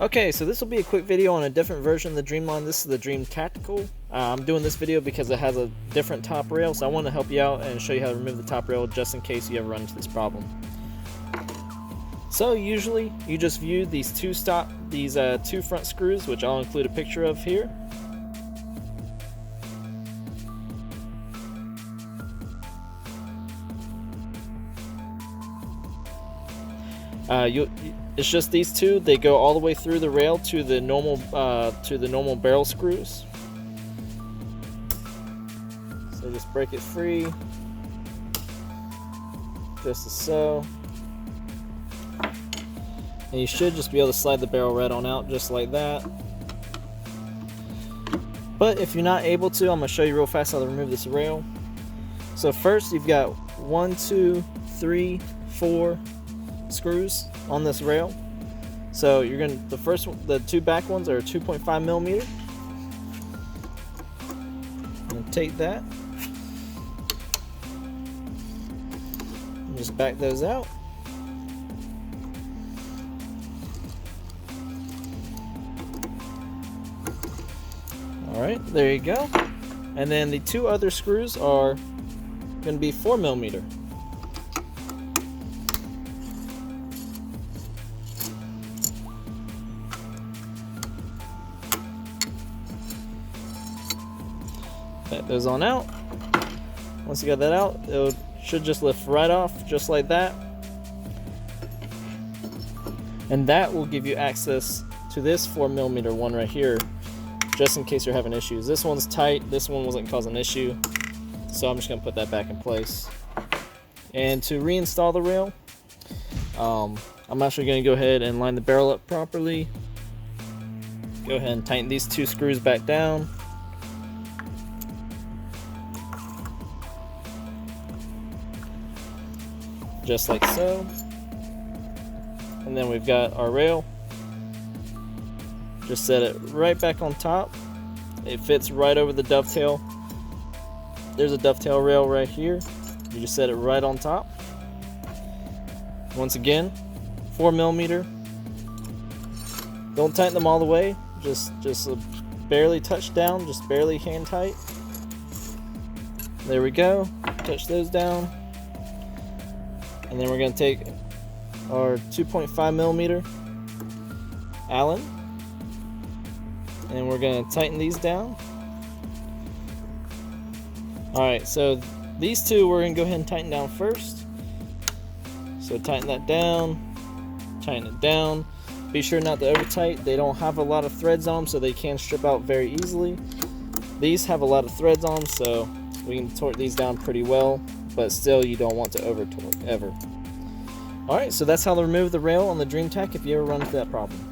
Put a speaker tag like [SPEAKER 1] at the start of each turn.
[SPEAKER 1] Okay, so this will be a quick video on a different version of the Dreamline. This is the Dream Tactical. I'm doing this video because it has a different top rail, so I want to help you out and show you how to remove the top rail just in case you ever run into this problem. So usually you just view these two front screws, which I'll include a picture of here. It's just these two. They go all the way through the rail to the normal barrel screws. So just break it free, just as so, and you should just be able to slide the barrel right on out, just like that. But if you're not able to, I'm going to show you real fast how to remove this rail. So first, you've got 1, 2, 3, 4 screws on this rail. So you're going to, the two back ones are 2.5 millimeter. I'm going to take that and just back those out. Alright, there you go. And then the two other screws are going to be 4 millimeter. Back those on out. Once you got that out, it should just lift right off, just like that. And that will give you access to this 4 millimeter one right here, just in case you're having issues. This one's tight, this one wasn't causing an issue, so I'm just going to put that back in place. And to reinstall the rail, I'm actually going to go ahead and line the barrel up properly. Go ahead and tighten these two screws back down. Just like so. And then we've got our rail. Just set it right back on top. It fits right over the dovetail. There's a dovetail rail right here. You just set it right on top. Once again, 4 millimeter. Don't tighten them all the way. Just barely touch down, just barely hand tight. There we go. Touch those down. And then we're going to take our 2.5 millimeter Allen, and we're going to tighten these down. Alright, so these two we're going to go ahead and tighten down first. So tighten that down, tighten it down. Be sure not to over tight. They don't have a lot of threads on them, so they can strip out very easily. These have a lot of threads on them, so we can torque these down pretty well, but still you don't want to over torque ever. Alright, so that's how to remove the rail on the Dream Tac if you ever run into that problem.